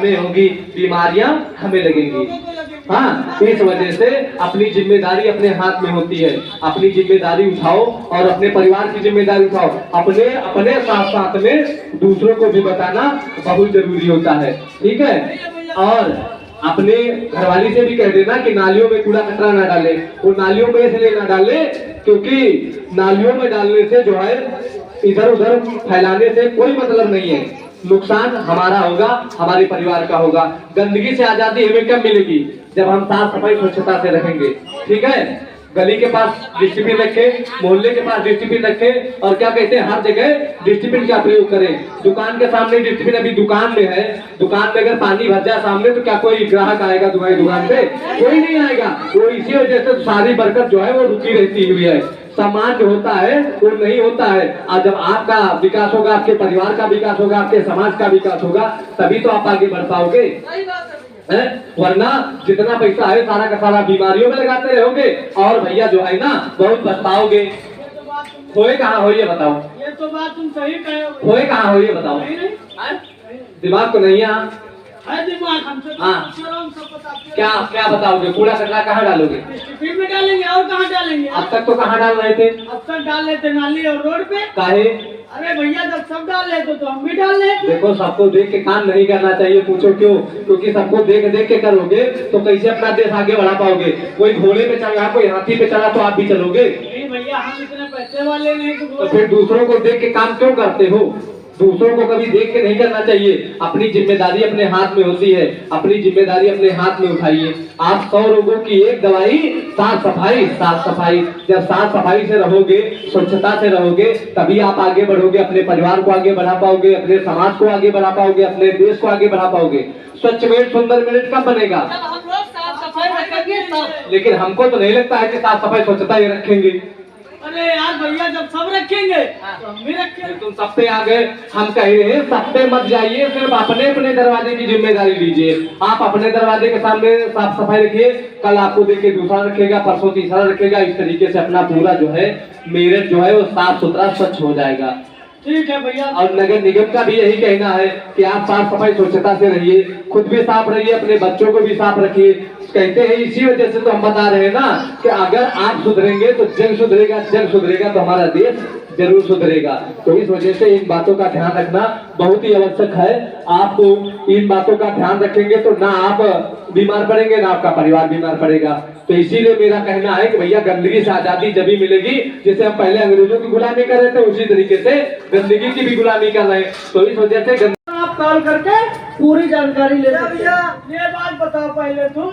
हमें होगी, बीमारियां हमें लगेंगी। हाँ, इस वजह से अपनी जिम्मेदारी अपने हाथ में होती है। अपनी जिम्मेदारी उठाओ और अपने परिवार की जिम्मेदारी उठाओ। अपने अपने साथ साथ में दूसरों को भी बताना बहुत जरूरी होता है, ठीक है। और अपने घरवाली से भी कह देना कि नालियों में कूड़ा कचरा ना डाले। वो नालियों में इसलिए ना डाले क्योंकि नालियों में डालने से जो है इधर उधर फैलाने से कोई मतलब नहीं है। नुकसान हमारा होगा, हमारे परिवार का होगा। गंदगी से आजादी हमें कब मिलेगी? जब हम साफ सफाई स्वच्छता से रहेंगे, ठीक है। गली के पास डिस्ट्रिबिन रखे, मोहल्ले के पास डिस्ट्रिबिन रखे, और क्या कहते हैं, हर जगह डिस्ट्रिबिन का प्रयोग करें। दुकान के सामने डिस्ट्रिबिन, अभी दुकान में है, दुकान में अगर पानी भर जाए सामने तो क्या कोई ग्राहक आएगा तुम्हारी दुकान पे? कोई नहीं आएगा। वो इसी वजह से सारी बरकत जो है वो रुकी रहती हुई है। समाज जो होता है वो नहीं होता है। और जब आपका विकास होगा, आपके परिवार का विकास होगा, आपके समाज का विकास होगा, तभी तो आप आगे बढ़ पाओगे। वरना जितना पैसा है सारा का सारा बीमारियों में लगाते रहोगे और भैया जो है ना बहुत पछताओगे। खोए कहाँ हो ये बताओ? ये तो बात तुम सही कहे हो। खोए कहाँ हो ये बताओ? दिमाग तो नहीं है दिमाग हमसे। हाँ, सब क्या क्या बताओगे? कूड़ा कचरा कहाँ डालोगे? डिस्ट्रिक्ट में डालेंगे और कहाँ डालेंगे? अब तक तो कहाँ डाल रहे थे? अब तक डाल लेते नाली और रोड पे। काहे? अरे भैया जब सब डाल लेते तो हम भी डाल लेते। देखो, सबको देख के काम नहीं करना चाहिए। पूछो क्यों? क्योंकि सबको देख देख के करोगे तो कैसे अपना देश आगे बढ़ा पाओगे? कोई घोड़े पे चला, कोई हाथी पे चला तो आप भी चलोगे? नहीं भैया, हम इतने पैसे वाले नहीं। तो फिर दूसरों को देख के काम क्यों करते हो? दूसरों को कभी देख के नहीं करना चाहिए। अपनी जिम्मेदारी अपने हाथ में होती है। अपनी जिम्मेदारी अपने हाथ में उठाइए। आप 100 रोगों की एक दवाई, साफ सफाई। साफ सफाई, जब साफ सफाई से रहोगे, स्वच्छता से रहोगे, तभी आप आगे बढ़ोगे, अपने परिवार को आगे बढ़ा पाओगे, अपने समाज को आगे बढ़ा पाओगे, अपने देश को आगे बढ़ा पाओगे। स्वच्छ मिनट सुंदर मिनट कब बनेगा? हम लोग साफ सफाई रखेंगे तब। लेकिन हमको तो नहीं लगता है कि साफ सफाई स्वच्छता ये रखेंगे। अरे यार भैया, जब सब रखेंगे तो हम भी रखेंगे। तुम सब पे आ गए। हम कह रहे हैं सब पे मत जाइए, सिर्फ अपने अपने दरवाजे की जिम्मेदारी लीजिए। आप अपने दरवाजे के सामने साफ सफाई रखिए, कल आपको देख के दूसरा रखेगा, परसों तीसरा रखेगा। इस तरीके से अपना पूरा जो है मेरठ जो है वो साफ सुथरा स्वच्छ हो जाएगा। ठीक है भैया। और नगर निगम का भी यही कहना है कि आप साफ सफाई स्वच्छता से रहिए, खुद भी साफ रहिए, अपने बच्चों को भी साफ रखिए। कहते हैं इसी वजह से तो हम बता रहे हैं ना कि अगर आप सुधरेंगे तो जग सुधरेगा, जग सुधरेगा तो हमारा देश जरूर सुधरेगा। तो इस वजह से इन बातों का ध्यान रखना बहुत ही आवश्यक है। आप इन बातों का ध्यान रखेंगे तो ना आप बीमार पड़ेंगे, ना आपका परिवार बीमार पड़ेगा। तो इसीलिए मेरा कहना है कि भैया गंदगी से आजादी जब भी मिलेगी, जैसे हम पहले अंग्रेजों की गुलामी कर रहे थे उसी तरीके से गंदगी की भी गुलामी कर रहे हैं। तो इस वजह से आप कॉल करके पूरी जानकारी ले सकते हैं। ये बात बताओ पहले तुम,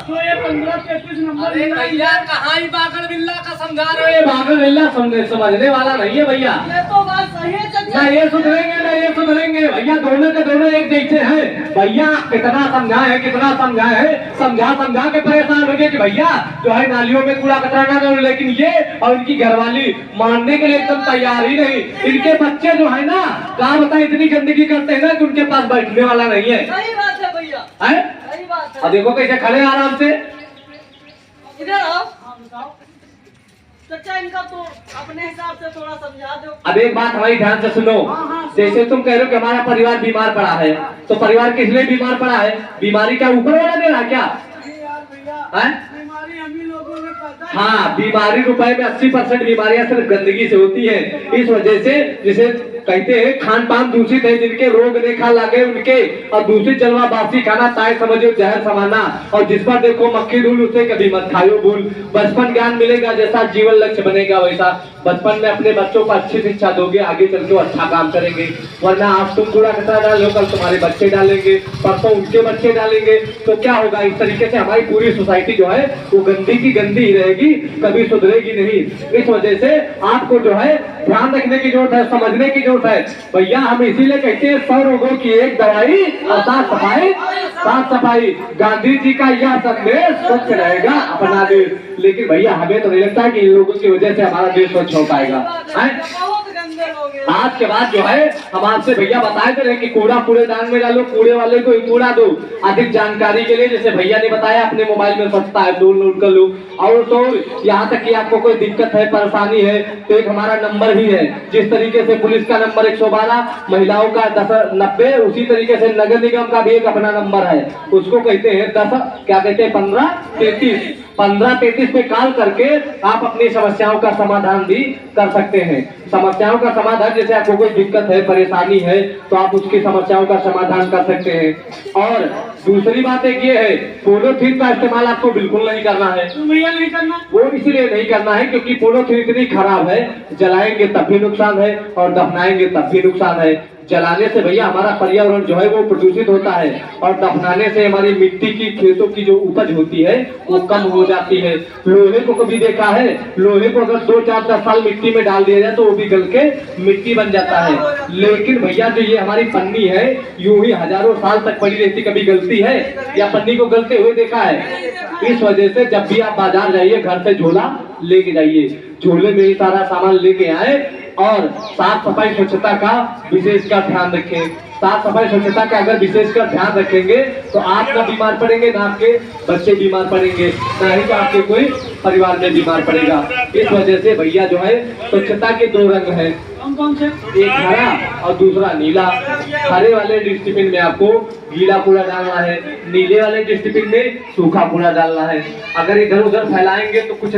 तो ये 1533 नंबर भैया कहाँ ही बागड़ बिल्ला का समझा रहे ये बागड़ बिल्ला समझने वाला नहीं है भैया। ये तो बात सही है ना ये सुधरेंगे ना ये सुधरेंगे भैया, दोनों के दोनों एक जैसे हैं भैया। कितना समझाए है, कितना समझाए है, समझा समझा के परेशान हो गए कि भैया जो है नालियों में कूड़ा कचरा ना डालो। लेकिन ये और इनकी घरवाली मानने के लिए एकदम तैयार ही नहीं। इनके बच्चे जो है ना, कहा बताए इतनी गंदगी करते हैं ना कि उनके पास बैठने वाला नहीं है। सही बात है भैया, है? सही बात है। अब देखो कैसे खड़े आराम से। इधर आओ। बताओ चाचा, इनका तो अपने हिसाब से थोड़ा समझा दो। अब एक बात हमारी ध्यान से सुनो। जैसे तुम कह रहे हो कि हमारा परिवार बीमार पड़ा है, तो परिवार किस लिए बीमार पड़ा है? बीमारी क्या ऊपर वाला दे रहा क्या? नहीं यार भैया, बीमारी हम ही लोगों ने पैदा। हाँ, बीमारी रुपए में 80% बीमारियां सिर्फ गंदगी से होती है। इस वजह से जिसे कहते हैं खान पान दूषित है, जिनके रोग रेखा लगे उनके, और दूषित जलवा बासी खाना ताय समझो जहर समाना, और जिस पर देखो मक्खी धूल उसे कभी मत खाओ भूल। बचपन ज्ञान मिलेगा, जैसा जीवन लक्ष्य बनेगा वैसा। बचपन में अपने बच्चों को अच्छी शिक्षा दोगे, आगे चल के अच्छा काम करेंगे। वरना आप तुम कूड़ा कचरा डालो, कल तुम्हारे बच्चे डालेंगे, परसों उनके बच्चे डालेंगे, तो क्या होगा? इस तरीके से हमारी पूरी सोसाइटी जो है वो गंदी की गंदी ही रहेगी, कभी सुधरेगी नहीं। इस वजह से आपको जो है ध्यान रखने की जरूरत है, समझने की जरूरत है भैया। हम इसीलिए कहते हैं 100 रोगों की एक दवाई और साफ सफाई। साफ सफाई, गांधी जी का यह संदेश, स्वच्छ रहेगा अपना देश। लेकिन भैया हमें तो नहीं लगता कि इन लोगों की वजह से हमारा देश स्वच्छ हो पाएगा। बहुत गंदे लोग हैं। आज के बाद जो है हम आपसे भैया बताते रहे कि कूड़ा कूड़ेदान में डालो, कूड़े वाले को ही कूड़ा दो। अधिक जानकारी के लिए जैसे भैया ने बताया अपने मोबाइल में सस्ता है, डाउनलोड कर लो। और तो यहाँ तक कि आपको कोई दिक्कत है, परेशानी है, तो एक हमारा नंबर भी है। जिस तरीके से पुलिस का नंबर 112, महिलाओं का 1090, उसी तरीके से नगर निगम का भी एक अपना नंबर है, उसको कहते हैं 1533 पे कॉल करके आप अपनी समस्याओं का समाधान भी कर सकते हैं। समस्याओं का समाधान, जैसे आपको कोई दिक्कत है, परेशानी है, तो आप उसकी समस्याओं का समाधान कर सकते हैं। और दूसरी बात एक ये है, पॉलीथीन का इस्तेमाल आपको बिल्कुल नहीं करना है। भैया नहीं करना, वो इसलिए नहीं करना है क्योंकि पॉलीथीन इतनी खराब है, जलाएंगे तब भी नुकसान है और दफनाएंगे तब भी नुकसान है। जलाने से भैया हमारा पर्यावरण जो है वो प्रदूषित होता है, और दफनाने से हमारी मिट्टी की, खेतों की जो उपज होती है वो कम हो जाती है। लोहे को कभी देखा है, लोहे को अगर 2, 4, 10 साल मिट्टी में डाल दिया जाए तो वो भी गल के मिट्टी बन जाता है। लेकिन भैया जो ये हमारी पन्नी है, यूं ही हजारों साल तक पड़ी रहती, कभी गलती है या पन्नी को गलते हुए देखा है? इस वजह से जब भी आप बाजार जाइए, घर से झोला लेके जाइए, झोले में ही सारा सामान लेके आए, और साफ सफाई स्वच्छता का विशेषकर ध्यान रखें। साफ सफाई स्वच्छता का अगर विशेषकर ध्यान रखेंगे तो आप ना बीमार पड़ेंगे, ना आपके बच्चे बीमार पड़ेंगे, ना ही तो आपके कोई परिवार में बीमार पड़ेगा। इस वजह से भैया जो है स्वच्छता के 2 रंग हैं, कौन से? एक हरा और दूसरा नीला। हरे वाले डस्टबिन में आपको गीला कूड़ा डालना है, नीले वाले डस्टबिन में सूखा कूड़ा डालना है। अगर इधर उधर फैलाएंगे तो कुछ